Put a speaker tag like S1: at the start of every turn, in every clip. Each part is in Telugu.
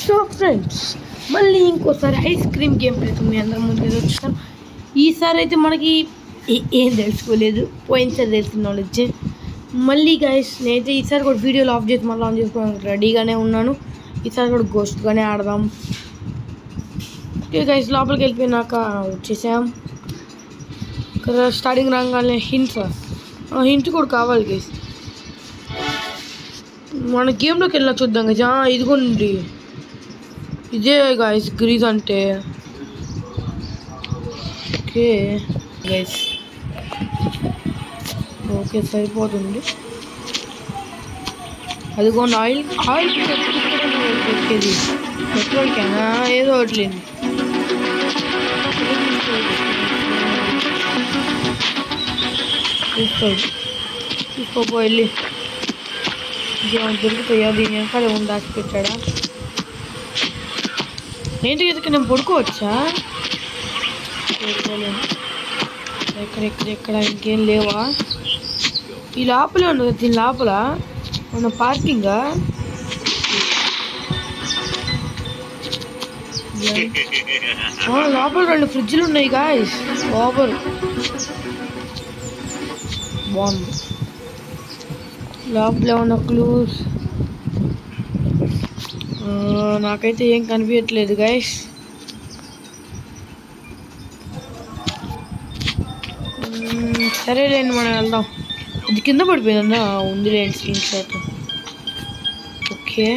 S1: సో ఫ్రెండ్స్ మళ్ళీ ఇంకోసారి ఐస్ క్రీమ్ గేమ్ ప్లేతో మీ అందరి ముందు వచ్చాను. ఈసారి అయితే మనకి ఏం తెలుసుకోలేదు, పోయినసారి తెలిసిన నాలెడ్జ్. మళ్ళీ గైస్ నేనైతే ఈసారి కూడా వీడియోలో ఆఫ్ చేసి మళ్ళీ ఆన్ చేసుకోవడానికి రెడీగానే ఉన్నాను. ఈసారి కూడా గోస్ట్గానే ఆడదాం. ఓకే గైస్, లోపలికి వెళ్ళిపోయినాక వచ్చేసాం. ఇక్కడ స్టార్టింగ్ రాగానే హింట్ కూడా కావాలి గైస్. మన గేమ్లోకి వెళ్ళినా చూద్దాం గైస్. ఇదిగోండి, ఇదే గైస్ గ్రీజ్ అంటే. ఓకే గైస్, ఓకే సరిపోతుంది. అదిగోండి ఆయిల్ పెట్టేది, పెట్రోల్ క్యాన్ ఏదో ఒకటి తీసుకోపో వెళ్ళి. దొరుకుతాయా? దీని వెనకాల ఏమో దాచి పెట్టాడా? ఏంటి ఎదుక నేను పడుకోవచ్చా? ఎక్కడ ఇంకేం లేవా? ఈ లోపలే ఉండదు, దీని లోపల ఉన్న పార్కింగా? లోపల 2 ఫ్రిడ్జ్లు ఉన్నాయి గాయస్. ఓవర్ బాగుంది. లోపల ఉన్న క్లూస్ నాకైతే ఏం కనిపించట్లేదు గైస్. సరేలేండి, మనం వెళ్దాం. ఇది కింద పడిపోయిందన్నా, ఉందిలేండి స్క్రీన్ షాట్. ఓకే,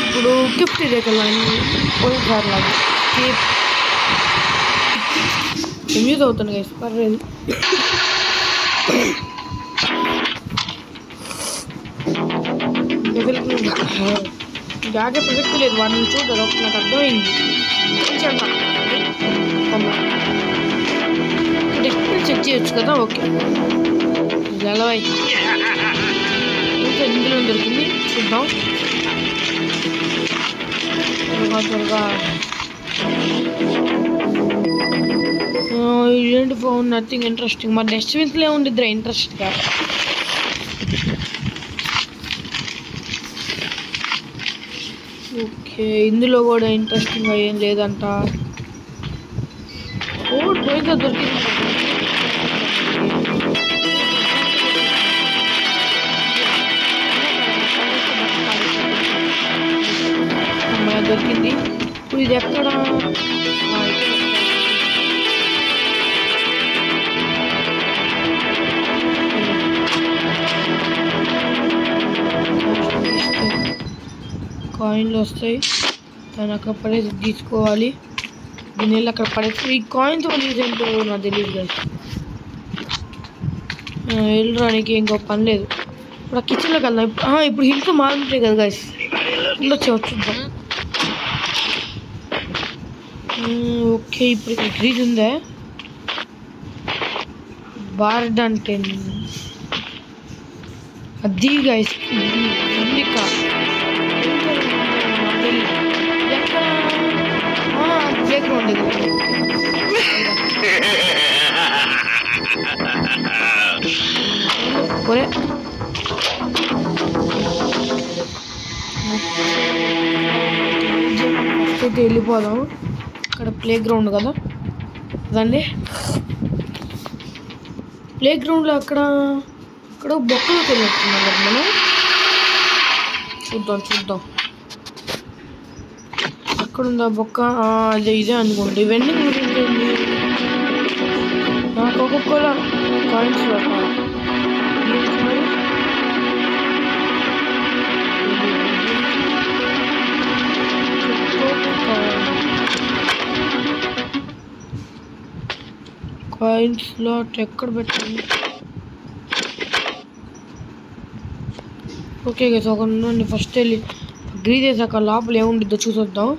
S1: ఇప్పుడు గిఫ్ట్ ఇదే కదా పోయినసారి లాగా యూజ్ అవుతుంది గైస్, పర్లేదు. జాగ్రత్త ప్రసక్తి లేదు, వాడిని చూడదు. నాకు అర్థమైంది. చెక్ చేయొచ్చు కదా. ఓకే ఎలా ఇంకా ఇందులో దొరికింది, చూద్దాం త్వరగా. ఇదేంటి ఫోన్? Nothing interesting. మా డస్ట్బిన్స్లో ఉండిద్దిరా ఇంట్రెస్ట్గా. ఓకే, ఇందులో కూడా ఇంట్రెస్టింగ్గా ఏం లేదంట. పోయిగా దొరికింది. దొరికింది. ఇప్పుడు ఇది ఎక్కడ? కాయిన్లు వస్తాయి, దాన్ని అక్కడ పడేసి తీసుకోవాలి. దీన్ని వెళ్ళి అక్కడ పడేసి ఈ కాయిన్స్ యూజ్ ఏంటో నాకు తెలియదు కదా. వెళ్ళడానికి ఇంకో పని లేదు. ఇప్పుడు ఆ కిచెన్లోకి వెళ్దాం. ఇప్పుడు హింట్ మారుంటాయి కదా గైస్, ఉండొచ్చు చూద్దాం. ఓకే, ఇప్పుడు ఇక్కడ గ్రీజ్ ఉందా? బార్డ్ అంటే అది గైస్. ప్లే గ్రౌండ్ అయితే వెళ్ళిపోదాం. ఇక్కడ ప్లే గ్రౌండ్ కదా, అదండి ప్లే గ్రౌండ్లో. అక్కడ బొక్కలోకి వెళ్ళినట్టున్నాం కదా మనం. చూద్దాం ఎక్కడుందా బొక్క? ఇదే అనుకోండి. ఇవన్నీ నాకు ఒక్కొక్కలా కాయిన్స్ కాయిన్స్లో ఎక్కడ పెట్టండి. ఓకే గైస్, ఒక నుండి ఫస్ట్ వెళ్ళి గ్రీజ్ చేసాక లోపల ఏముండిద్దో చూసొద్దాం.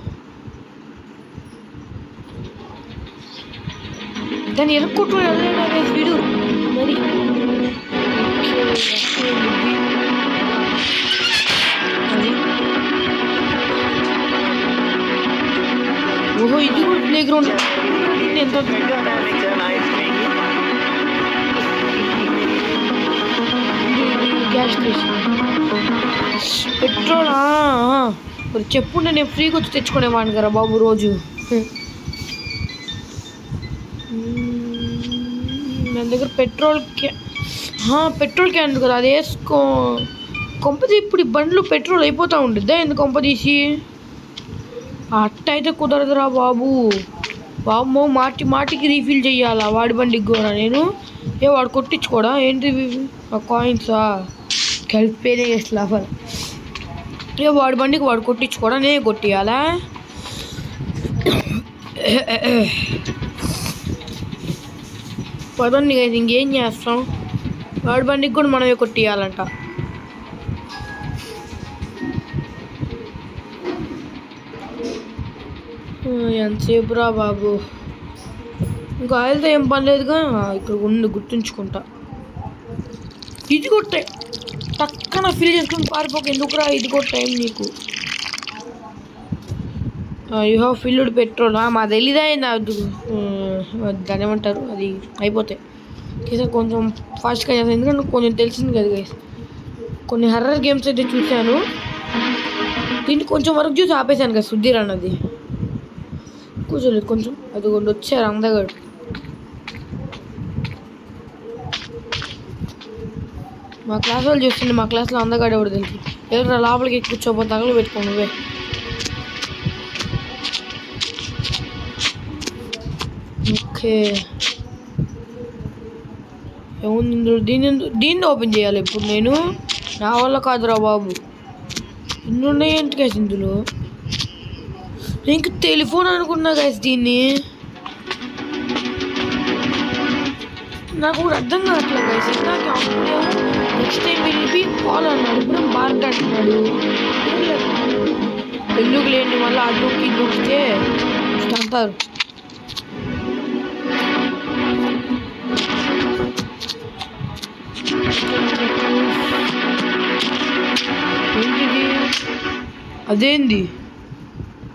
S1: దాన్ని ఎరుక్కుంటూ వెళ్ళాడు వీడు మరి. ఓహో, ఇది కూడా ప్లే గ్రౌండ్. ఎంత గ్యాస్ స్టేషన్. పెట్రోల్ మరి చెప్పుంటే నేను ఫ్రీగా వచ్చి తెచ్చుకునేవాడిని కదా బాబు రోజు. నా దగ్గర పెట్రోల్ క్యాన్ కదా, అది వేసుకో. కొంపది ఇప్పుడు ఈ బండ్లు పెట్రోల్ అయిపోతూ ఉంటుందా ఎందుకు కొంపదీసి? అట్ట అయితే కుదరదురా బాబు. బాబు మాటికి రీఫిల్ చెయ్యాలా వాడి బండికి కూడా నేను? వాడు కొట్టించుకోడా ఏంటి? కాయిన్సా కలిపేనే లాభం. వాడి బండికి వాడు కొట్టించుకోడా నేనే కొట్టియాలా? పదండి ఇంకేం చేస్తాం, వాడి బండికి కూడా మనమే కొట్టియాలంట. ఎంతసేపు రా బాబు, ఇంకా ఆయిల్తో ఏం పని లేదుగా. ఇక్కడ ఉండి గుర్తుంచుకుంటా. ఇది కొట్టే టక్కన ఫిల్ చేసుకుని పారిపోక ఎందుకురా, ఇది కూడా టైం నీకు. You have filled petrol. మా తెలీదా దాని ఏమంటారు, అది అయిపోతాయి కొంచెం ఫాస్ట్గా చేస్తాను. ఎందుకంటే కొంచెం తెలిసింది కదా గైస్, కొన్ని హర్రర్ గేమ్స్ అయితే చూశాను, దీన్ని కొంచెం వరకు చూసి ఆపేశాను కదా. సుధీర్ అన్నది కూర్చోలేదు కొంచెం, అది కొన్ని వచ్చారు అందగాడు. మా క్లాస్ వాళ్ళు చూస్తుండే, మా క్లాస్లో అందగాడు ఎవడు తెలుసు. ఎవరు లోపలికి కూర్చోపోతే తగలు పెట్టుకో నువ్వే. ఓకే ఏముంది ఇందులో? దీన్ని ఓపెన్ చేయాలి ఇప్పుడు నేను? నా వల్ల కాదురా బాబు. ఇన్ని ఉన్నాయి ఏంటి గైస్ ఇందులో? ఇంక టెలిఫోన్ అనుకున్నా గైస్ దీన్ని. నాకు కూడా అర్థం కావట్లేదు గైస్. నాకు అప్పుడేమో నెక్స్ట్ టైం వెళ్ళి కాల్ అన్నాడు, ఇప్పుడు బార్క్ అంటున్నాడు. ఎందుకు లేండి మళ్ళీ అది నొక్కితే అంటారు. ఏంటిది?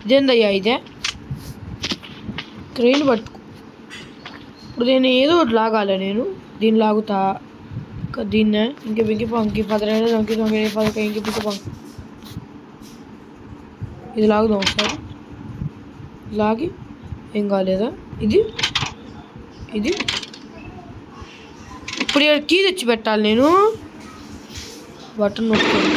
S1: ఇదేందయ్యా? ఇదే క్రెయిన్ పట్టుకో. ఇప్పుడు నేను ఏదో ఒకటి లాగాలి. నేను దీన్ని లాగుతా, దీన్నే ఇంకే 15 ఇది లాగుదాం ఒకసారి. లాగి ఏం కాలేదా? ఇది ఇప్పుడు కీ తెచ్చి పెట్టాలి నేను. బటన్ నొక్కాను.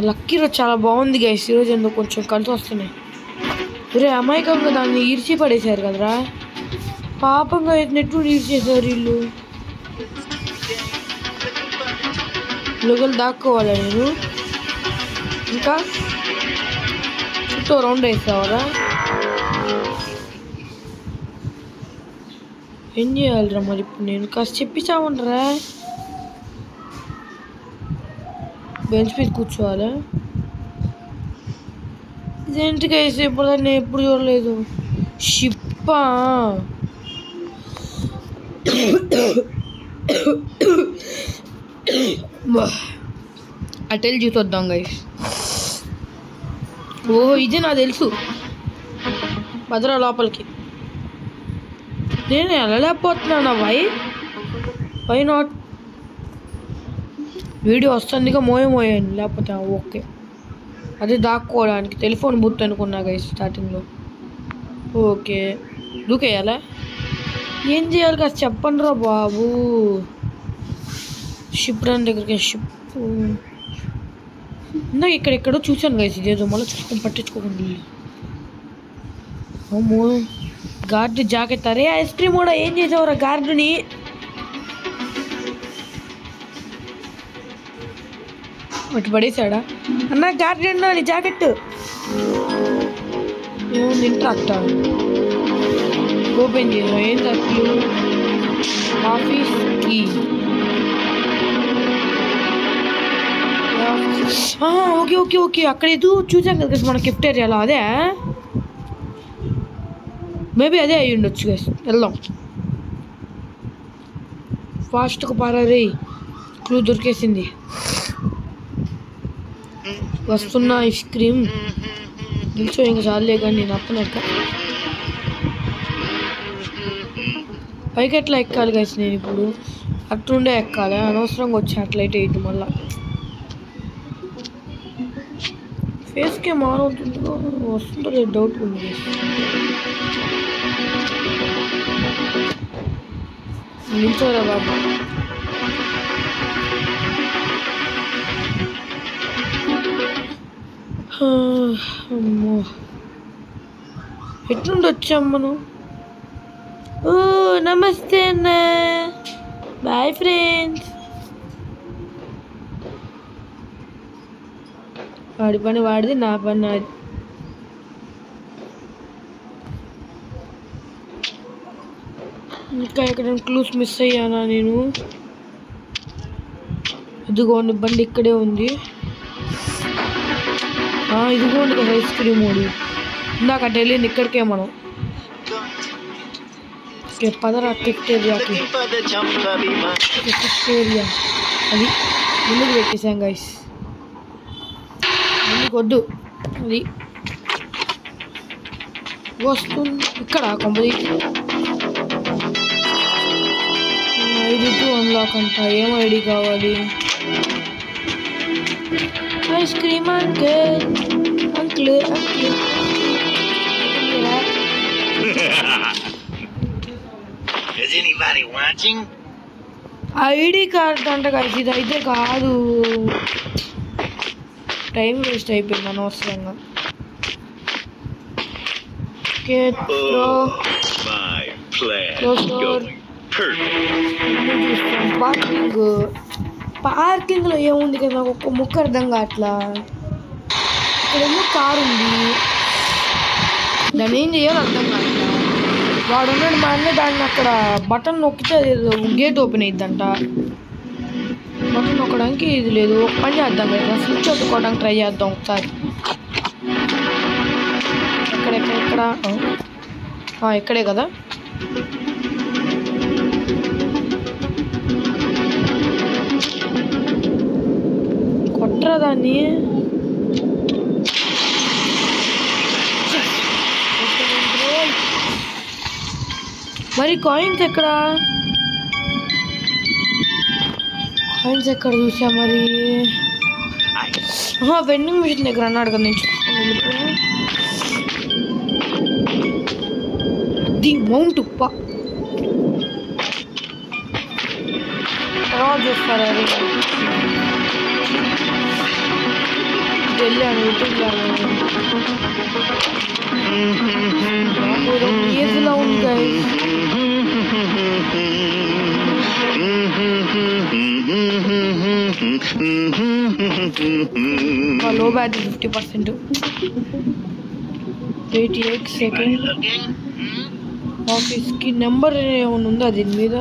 S1: లక్కీ రోజు చాలా బాగుంది గైస్. ఈరోజు ఎందుకు కొంచెం కలిసి వస్తున్నాయి. అమాయకంగా దాన్ని ఈడ్చి పడేశారు కదరా, పాపంగా నెట్టు ఈడ్చేసారు వీళ్ళు. లోకల్ దాక్కోవాలా నేను? ఇంకా చుట్టూ రౌండ్ వేస్తావరా? ఏం చేయాలిరా మరి ఇప్పుడు నేను? కాస్త చెప్పిస్తామంటారా? బెంచ్ మీద కూర్చోవాలా? ఇదేంటికి వేసి ఇప్పుడు నేను ఎప్పుడు చూడలేదు. షిప్పా? అటెల్ చూసొద్దాం గైస్. ఓహో ఇది నాకు తెలుసు. భద్రా లోపలికి నేను వెళ్ళలేకపోతున్నాను. Why not? వీడియో వస్తుందిగా మోయండి లేకపోతే ఓకే. అదే దాక్కోవడానికి టెలిఫోన్ బూత్ అనుకున్నా గైస్ స్టార్టింగ్లో. ఓకే దూకేయాలా? ఏం చేయాలి కాస్త చెప్పండి రా బాబు. షిప్ రన్ దగ్గరికి. షిప్ ఇందాక ఇక్కడెక్కడో చూశాను గైస్. ఇదేదో మళ్ళీ చూసుకొని పట్టించుకోకండి. అమ్మో గార్డు జాకెట్. అరే ఐస్ క్రీమ్ కూడా ఏం చేసావురా గార్డుని? ఒకటి పడేసాడా అన్న? గార్డెన్ నీ జాకెట్ ఏముంది? ఇంట్రాక్టా ఓపెన్ చేసావు? ఏంటి అసలు? ఆఫీస్కి ఓకే అక్కడ ఏదో చూసాం కదా మన గిఫ్ట్ ఏరియాలో. అదే మేబీ అదే అయ్యి ఉండొచ్చు గైస్. వెళ్దాం ఫాస్ట్గా పారే. క్లూ దొరికేసింది. వస్తున్న ఐస్ క్రీమ్ నిల్చో. ఇంకా చాలే కానీ నేను అప్పనెక్క పైకి ఎట్లా ఎక్కాలి గైస్? నేను ఇప్పుడు అట్లుండే ఎక్కాలి, అనవసరంగా వచ్చి అట్లయితే ఇది మళ్ళీ ఫేస్కే మారవుతుందో వస్తుందో లేదు డౌట్ ఉంది. నిల్చోరా బాబు. అమ్మో ఎట్లుండి వచ్చాం మనం. ఓ నమస్తే అన్న, బాయ్ ఫ్రెండ్స్. వాడి పని వాడిది, నా పని నాది. ఇంకా ఎక్కడ క్లూస్ మిస్ అయ్యానా నేను? ఇదిగోండి బండి ఇక్కడే ఉంది. ఇదిగోండి కదా ఐస్ క్రీమ్ ఓడి. ఇందాక అటు వెళ్ళింది ఇక్కడికే మనం. పదరా టిఫ్ట్ ఏరియాకి. టిఫ్ట్ ఏరియా అది ముందుకు పెట్టేసాం గైస్. ముందుకు వద్దు, అది వస్తుంది ఇక్కడ కొంపది. ఐడి టు అన్లాక్ అంట. ఏం ఐడి కావాలి? Ice cream uncle uncle uncle. ID card అంట కలిసి ఇది అయితే కాదు. టైం వేస్ట్ అయిపోయింది అనవసరంగా. పార్కింగ్లో ఏముంది కదా, నాకు ఒక్క ముక్క అర్థం కావట్లా. ఇక్కడ ఏమో కారు ఉంది, దాన్ని ఏం చేయాలో అర్థం కావట్లా. వాడు ఉన్నాడు మా అన్న, దాన్ని అక్కడ బటన్ నొక్కితే గేట్ ఓపెన్ అయిద్దంట. బటన్ నొక్కడానికి ఇది లేదు. ఒక పని చేద్దాం కదా, స్విచ్ ఒత్తుకోవడానికి ట్రై చేద్దాం ఒకసారి. ఎక్కడెక్కడ ఇక్కడే కదా. కొట్టరా దాన్ని. మరి కాయిన్స్ ఎక్కడ? కాయిన్స్ ఎక్కడ చూసా మరి? వెండింగ్ మిషన్ దగ్గర అన్నాడు కదా, నేను చూసుకొని వెళ్ళిపోయా. ది మౌంట్ ఉప్ప తర్వాత చూస్తారా? అది వెళ్ళాను, ఏదిలా ఉంది. లో బ్యాటరీ 50%. 88 సెకండ్. ఆఫీస్కి నెంబర్ ఏమైనా ఉందా దీని మీద?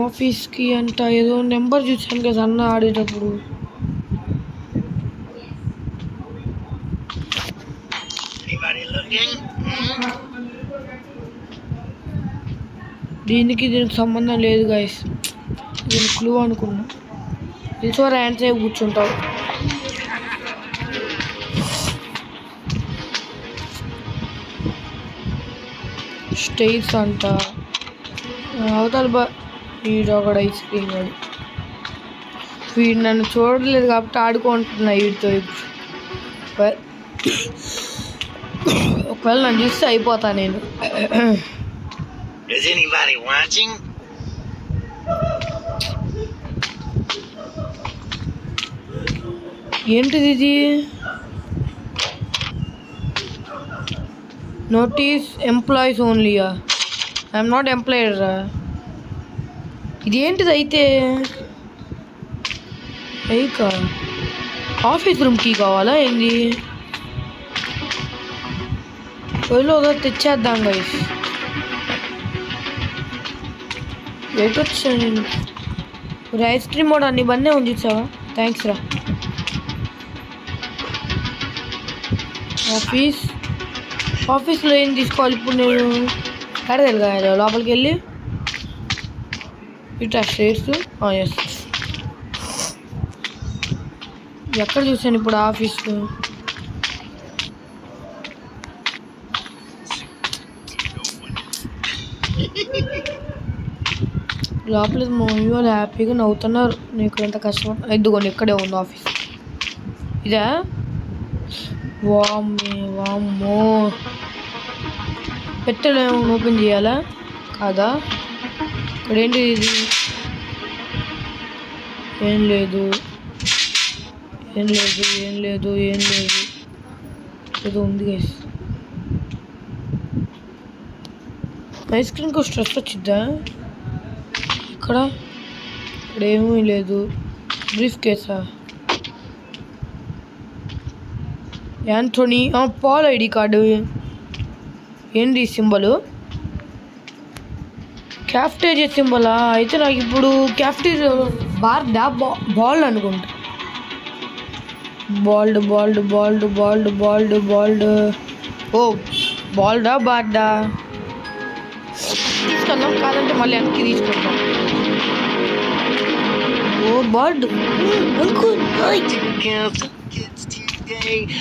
S1: ఆఫీస్కి అంట ఏదో నెంబర్ చూసాను కదా అన్న ఆడేటప్పుడు. దీనికి సంబంధం లేదు గైస్, దీని క్లూ అనుకున్నా. తెలుసు ఆన్సర్ కూర్చుంటావు. స్టేట్స్ అంట అవతల వీడొకడు ఐస్ క్రీమ్ వాడు. వీడు నన్ను చూడలేదు కాబట్టి ఆడుకుంటున్నా వీడితో. ఒకవేళ నన్ను చూస్తే అయిపోతా నేను. ఏంటిది ఇది? నోటీస్ ఎంప్లాయీస్ ఓన్లీయా? ఐఎమ్ నాట్ ఎంప్లాయర్ రా. ఇది ఏంటిది అయితే? అయ్యా ఆఫీస్ రూమ్ కీ కావాలా ఏంది? పోయిలో తెచ్చేద్దాం గైస్. వెయిట్ వచ్చాను నేను. ఐస్ క్రీమ్ కూడా అన్ని బందే ఉంది చూసావా? థ్యాంక్స్ రా. ఆఫీస్లో ఏం తీసుకోవాలి ఇప్పుడు నేను? కడదలుగా లోపలికి వెళ్ళి ఇట్లా స్టేర్స్. ఎస్, ఎక్కడ చూసాను ఇప్పుడు ఆఫీస్లో? లోపల మమ్మీ వాళ్ళు హ్యాపీగా నవ్వుతున్నారు. నీకు ఎంత కష్టం. ఇదిగోండి ఇక్కడే ఉంది ఆఫీస్. ఇదా వామ్మో పెట్టలేము. ఓపెన్ చేయాలా కాదా? ఇక్కడ ఏంటి ఇది? ఏం లేదు ఏదో ఉంది గైస్. ఐస్ క్రీమ్కి స్ట్రెస్ వచ్చిద్దా? ఇక్కడ ఏమీ లేదు. బ్రీఫ్ కేసా? Anthony Paul ID card. ఏంటి సింబలు? క్యాఫ్టేరియా సింబలా? అయితే నాకు ఇప్పుడు క్యాఫ్టేరియా బాల్ అనుకుంటా. బాల్డ్ ఓ బాల్డా బార్డా? తీసుకుందాం, కాదంటే మళ్ళీ వెనక్కి తీసుకుంటాం. ఓ bald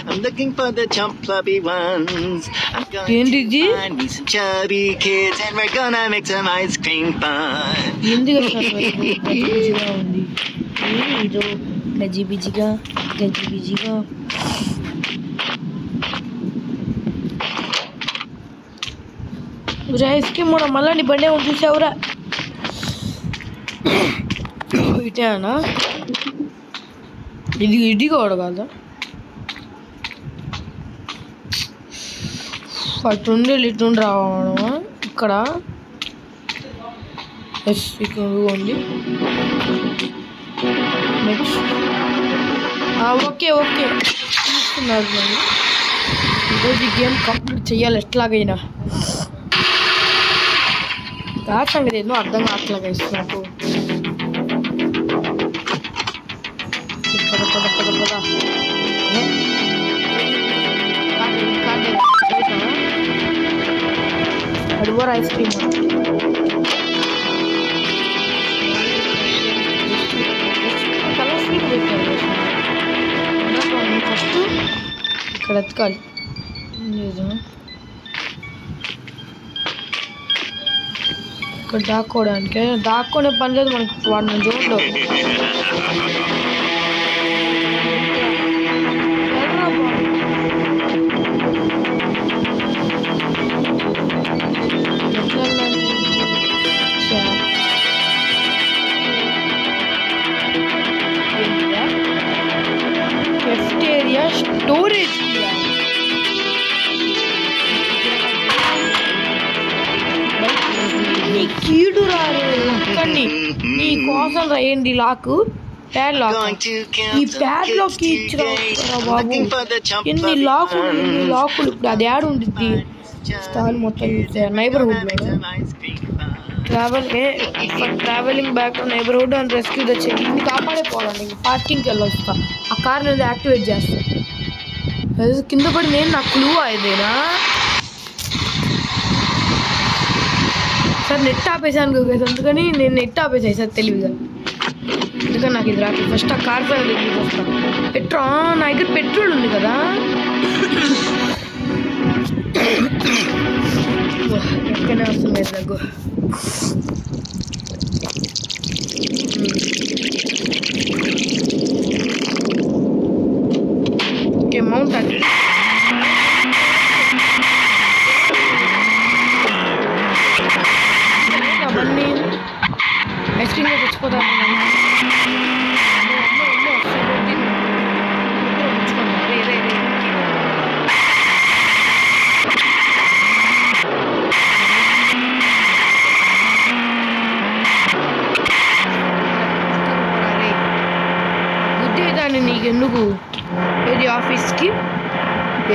S2: I'm looking for the chump clubby ones. I'm going to find me some chubby kids and we're gonna make some ice cream fun.
S1: గజిబిజిగా ఐస్ క్రీమ్ కూడా మళ్ళీ నీ బండే చూసావురా? ఇటేనా? ఇది కూడా కాదా? అటుండి ఇటుండి రావడమా? ఇక్కడ ఎస్ ఇక్కడ ఉంది. నెక్స్ట్ ఓకే తీసుకున్నారు. నేను ఈరోజు ఈ గేమ్ కంప్లీట్ చేయాలి ఎట్లాగైనా. దాని సంగతి ఏదో అర్థం కావట్లేగా ఇస్తున్నట్టు. అడివారు ఐస్ క్రీమ్ కలర్ఫుల్ పెట్టారు. ఫస్ట్ ఇక్కడ ఎత్తుకాలి. ఇక్కడ దాక్కోనే పని లేదు మనకి. వాడిని చూడదు. कैफेटेरिया स्टोरेज किया कीड़ू నీ కోసం ఏంటి లాక్ ప్యాడ్ లాక్. ఈ ప్యాడ్ లాక్ ఇచ్చిరా బాబు. ఎన్ని లాకులు ఇప్పుడు అది యాడ్ ఉంటుంది. స్టాల్ మొత్తం neighbourhood travelling back to neighbourhood and rescue the child. ఇన్ని కాపాడే పోవాలండి. పార్కింగ్కి వెళ్ళొస్తా. ఆ కార్ నేను యాక్టివేట్ చేస్తా. కింద పడి నేను నా క్లూ అయిదేనా సార్? నెట్ ఆపేసాను అందుకని నేను నెట్ ఆపేసాను సార్ తెలివిగా. ఎందుకని నాకు ఇది రాదు. ఫస్ట్ ఆ కార్ పైన వస్తా. నా దగ్గర పెట్రోల్ ఉంది కదా. ఎక్కడనే వస్తుంది దగ్గర. ఓకే మౌంట్ అది అవన్నీ ఐస్ క్రీమ్ తెచ్చిపోతాను. గుద్దేదాన్ని నీకెందుకు? ఏది ఆఫీస్కి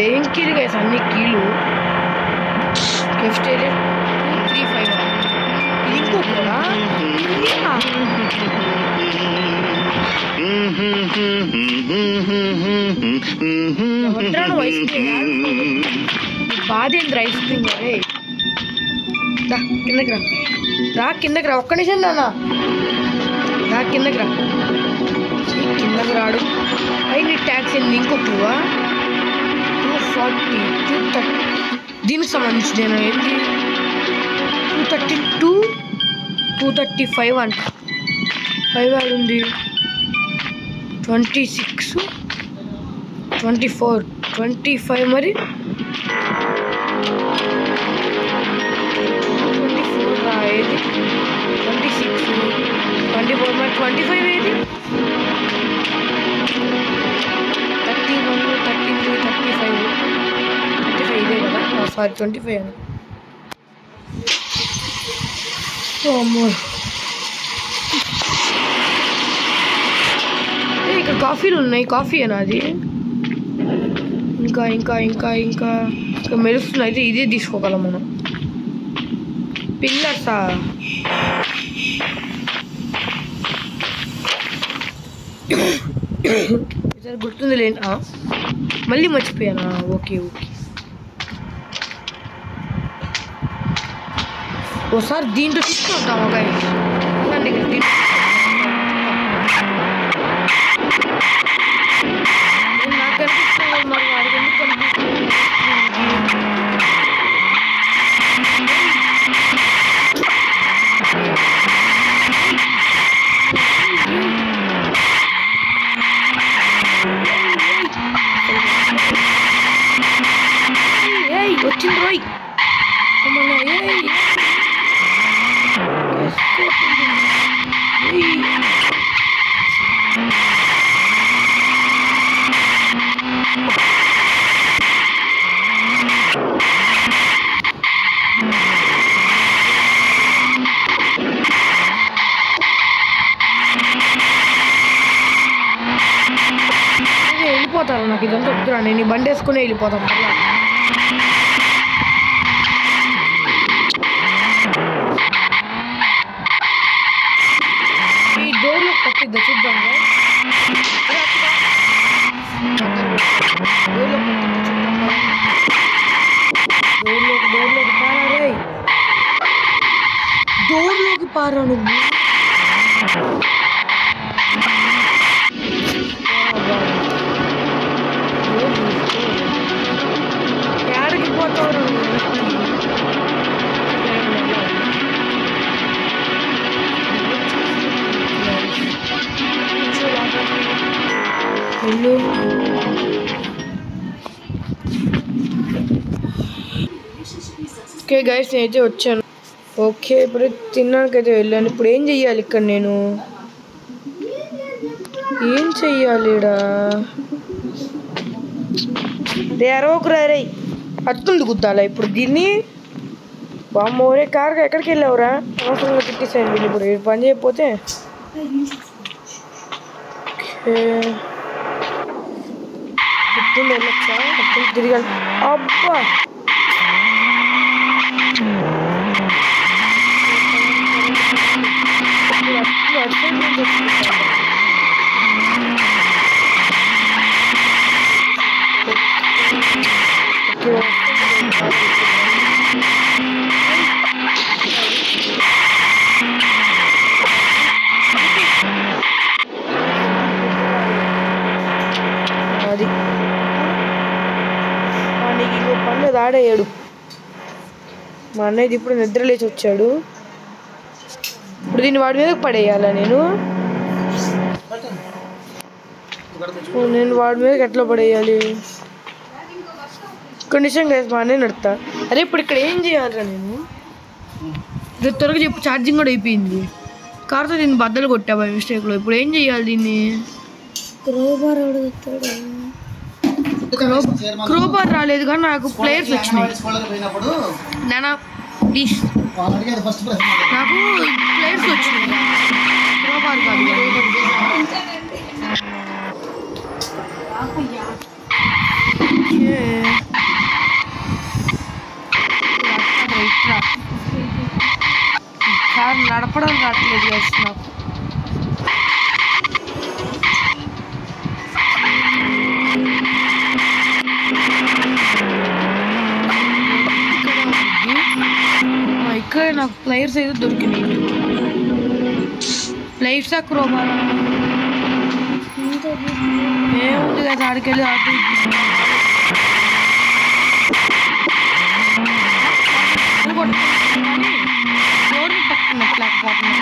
S1: ఏం కీలు గైస్? అన్ని కీలు. కెఫ్టేరియా 235 ఇంకో కూడా ఐస్ క్రీమ్ బాధేంద్ర ఐస్ క్రీమ్. అరే కిందకి రా కిందకి రా. ఒక్క నిమిషం రా కిందకి రాడు. అయి ట్యాక్స్ ఏంది? ఇంకో 240 230 దీనికి సంబంధించి నేను ఏంటి 232 235 అంట 5 యాడ్ ఉంది 26 24 25 మరి 24 ఏది 26 24 మరి 25 ఏది 31 33 35 ఇదే కదా సారీ 25 అని అమ్మో ఇక్కడ కాఫీలు ఉన్నాయి కాఫీ అనా అది ఇంకా ఇంకా ఇంకా ఇంకా ఇంకా మెరుస్తుంది అయితే ఇదే తీసుకోగలం మనం పిల్లర్సా సరే గుర్తుంది లేండి మళ్ళీ మర్చిపోయానా ఓకే ఓకే ఒకసారి దీంట్లో తీసుకుంటాం ఒక నాకు కనిపిస్తుంది మరి వాడికి ఎందుకు కనిపిస్తుంది వచ్చింది రోయ్ వెళ్ళిపోతాను నాకు ఇదంతా వద్దురా నేను ఈ బండి వేసుకుని వెళ్ళిపోతాను మళ్ళీ ఈ డోర్లో పట్టిద్దా చూద్దాం డోర్లోకి పారా రే డోర్లోకి పారా నువ్వు ఏడకి పోతావు వెళ్ళు ఓకే గైస్ నేనైతే వచ్చాను ఓకే ఇప్పుడు తినడానికైతే వెళ్ళాను ఇప్పుడు ఏం చెయ్యాలి ఇక్కడ నేను ఏం చెయ్యాలి రే అరవకురా రే అత్తుంది గుద్దాలా ఇప్పుడు దీన్ని బామ్మ ఒరే కారుగా ఎక్కడికి వెళ్ళావురా అవసరంగా తిట్టేసాను వీళ్ళు ఇప్పుడు పని చేయకపోతే ఎప్పుడు వెళ్ళొచ్చా అప్పుడు తిరిగాలి అబ్బా అది నీకు ఇంకో పన్ను దాడేయాడు మా అన్నయ్య ఇప్పుడు నిద్ర లేచి వచ్చాడు ఇప్పుడు దీన్ని వాడి మీద పడేయాలా నేను వాడి మీదకి ఎట్లా పడేయాలి కండిషన్ గైస్ మా అన్నయ్య నడుతా అరే ఇప్పుడు ఇక్కడ ఏం చేయాలరా నేను ఇది త్వరగా చెప్పు ఛార్జింగ్ కూడా అయిపోయింది కార్తో దీన్ని బద్దలు కొట్టా బై మిస్టేక్లో ఇప్పుడు ఏం చేయాలి దీన్ని క్రోబార్ రాలేదు కానీ నాకు ప్లేయర్స్ వచ్చినాయి నానా ప్లీజ్ నాకు ప్లేయర్స్ వచ్చినాయి క్రోబార్ కాదు కారు నడపడం రావట్లేదు గైస్ నాకు ఇక్కడ నాకు ప్లేయర్స్ అయితే దొరికినాయి ప్లేయర్స్ క్రోబార్ ఏముంది కదా ఆడికెళ్ళి ఆడు డోర్ని పట్టుకున్నట్లేకపోతున్నా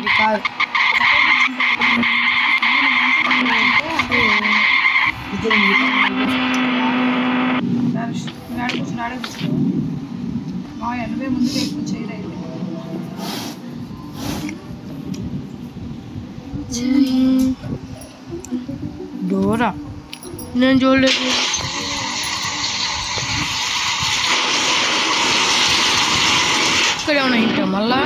S1: డోరా నేను చూడలేదు. ఇక్కడ ఏమైనా ఇంటా మళ్ళా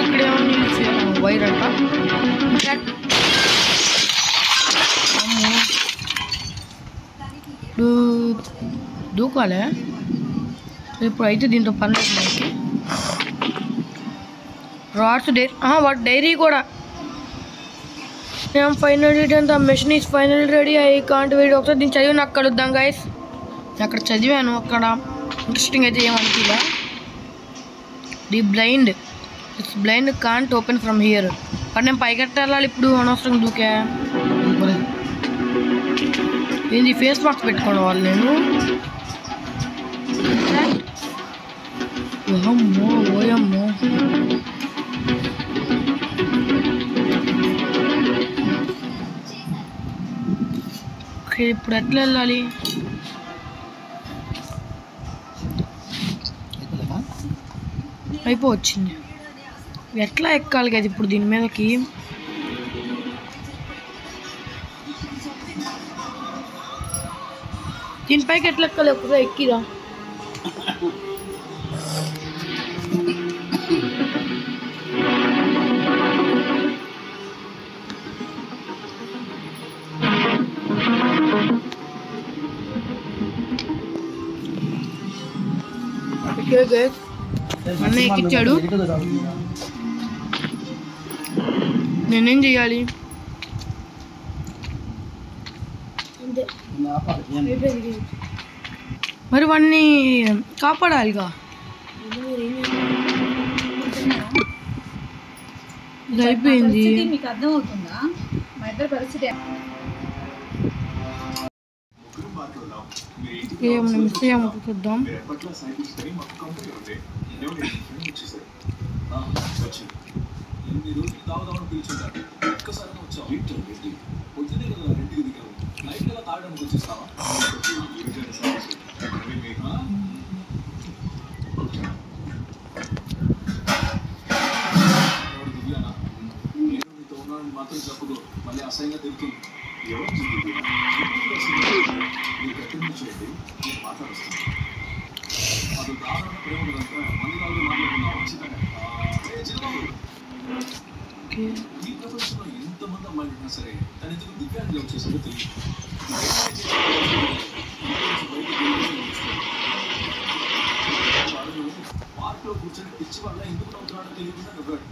S1: ఇక్కడ ఏమైనా వైర్ అంట దూకాలే. ఇప్పుడు అయితే దీంతో పని లేదు మనకి. రాడ్స్ వాటి డైరీ కూడా. నేను final the machine is final ready. I can't wait. ఒకసారి దీన్ని చదివి నాకు కలుద్దాం గైస్. నేను అక్కడ చదివాను, అక్కడ ఇంట్రెస్టింగ్ అయితే ఏమనిపిలా. The blind it's blind can't open from here. But నేను పైకెట్టాలి ఇప్పుడు, అనవసరం దూకా. ఏంది ఫేస్ మాస్క్ పెట్టుకోవడం వాళ్ళు. నేను ఓయమ్మో ఓయమ్మో. ఓకే ఇప్పుడు ఎట్లా వెళ్ళాలి? అయిపోవచ్చింది. ఎట్లా ఎక్కాలి కదా ఇప్పుడు దీని మీదకి? దీనిపైకి ఎట్లా ఎక్కాలి? ఒకసారి ఎక్కిరా. అన్న ఎక్కిచ్చాడు. నేనేం చెయ్యాలి? మరి వాడిని కాపాడాలిగా. ఇది అయిపోయింది.
S3: మీకు అర్థమవుతుందా మా ఇద్దరు పరిస్థితి?
S1: ఏమన్నా మిస్ అయ్యామో చూద్దాం.
S4: మాత్రం చెప్పదు, మళ్ళీ అసహ్యంగా తిరుగుతుంది. ఎవరు మాట్లాడుతుంది అది దారుణ ప్రేమ మంది వాళ్ళు మాట్లాడుతున్నాం. ఈ ప్రపంచంలో ఎంతమంది అమ్మాయిలు ఉన్నా సరే తన ఎందుకు దివ్యాంగ లవ్ చేసాడో తెలియదు. పార్క్లో కూర్చొని పిచ్చి వల్ల ఎందుకు నవ్వుతున్నాడో తెలియకుండా నవ్వాడు.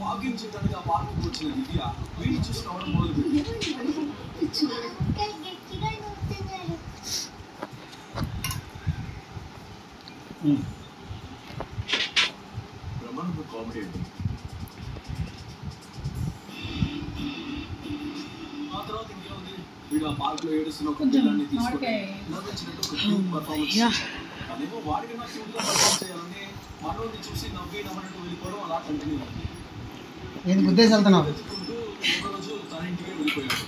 S4: వాకింగ్ చేయడానికి ఆ పార్క్ వచ్చిన దివ్య వీళ్ళు చూసి నవ్వడం మొదలుపెట్టింది. బ్రహ్మాండ కామెడీ అండి. ఆ తర్వాత ఇంకేముంది, వీడు ఆ పార్క్ లో ఏడుస్తున్న ఒక పిల్లాన్ని తీసుకొని నవ్వించినట్టు ఒక క్యూట్ పర్ఫార్మెన్స్. అదేమో వాడికి నాకు క్యూట్ గా పర్ఫార్మ్ చేయాలని మనోని చూసి నవ్వినట్టు వెళ్ళిపోవడం అలా కంటిన్యూ అవుతుంది.
S5: నేను గుద్దేసి వెళ్తున్నావు.
S4: ఒకరోజు తన ఇంటికే వెళ్ళిపోయాడు.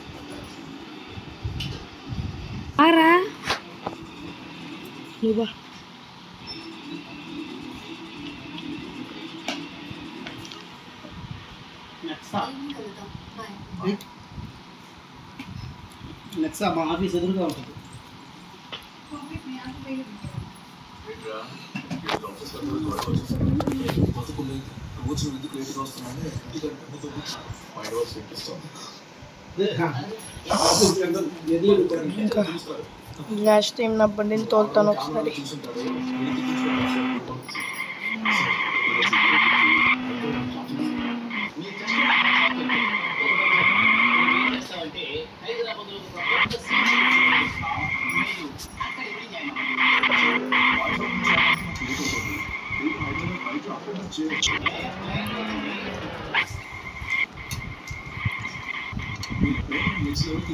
S5: నెక్స్ట్ మా ఆఫీస్ ఎదురుగా ఉంటుంది.
S1: లాస్ట్ టైం నా బండిని తోలుతాను ఒకసారి.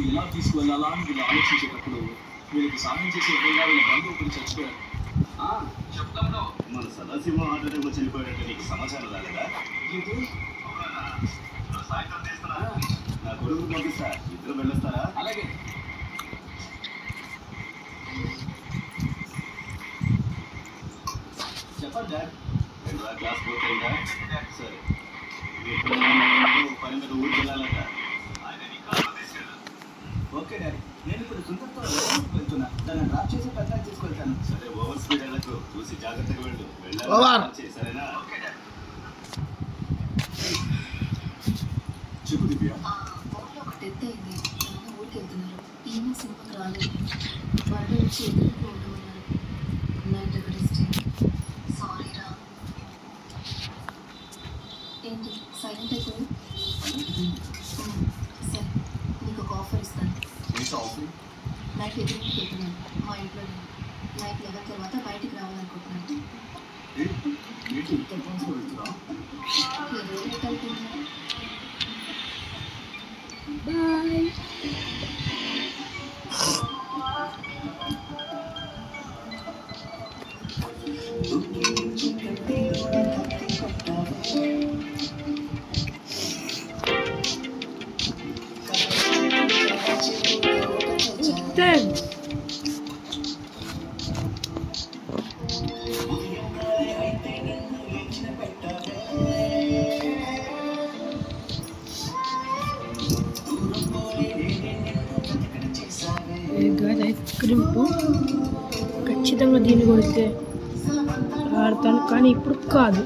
S4: ఎలా తీసుకువెళ్ళాలా అని వీళ్ళు ఆలోచించేటప్పుడు వీళ్ళకి సహాయం చేసే విధంగా వీళ్ళ బంధువు ఒకటి చచ్చిపోయారు. చెప్తాను మన సదాశివ ఆటోలో చనిపోయినట్టు నీకు సమాచారం రాలేదా? రోజు పంపిస్తా, ఇద్దరు వెళ్ళొస్తారా? అలాగే. చెప్పండి డాడ్. క్లాస్ పూర్తయిందా? సరే. పని మీద ఊరికి వెళ్ళాలంట. ఓకే డాడీ, నేను ఇప్పుడు సుందర్తో వెళ్తున్నా. దాన్ని డ్రాప్ చేసి పెద్ద తీసుకెళ్తాను. సరే, ఓవర్ స్పీడ్ వెళ్ళకు, చూసి జాగ్రత్తగా వెళ్ళు. వెళ్ళాలి, సరేనా? చెప్పు దివ్య.
S6: ఊళ్ళో ఒక డెత్ అయింది. నాన్న ఊరికి వెళ్తున్నారు. ఈమె సినిమాకి రాలేదు. వాళ్ళు వచ్చి ఎదురుకు ఉండమన్నారు. నైట్ అక్కడ స్టే. సారీ రా. ఏంటి సైలెంట్ అయిపోయి? సరే, నీకు ఒక ఆఫర్ ఇస్తాను. నైట్ ఎదురుకి వెళ్తున్నాను. మా ఇంట్లో నైట్ 11 తర్వాత బయటికి రావాలనుకుంటున్నాను. ఎవరు వెళ్తున్నారు?
S1: బాయ్. ఐస్ క్రీమ్ ఖచ్చితంగా దీన్ని కొడితే ఆడతాను, కానీ ఇప్పుడు కాదు.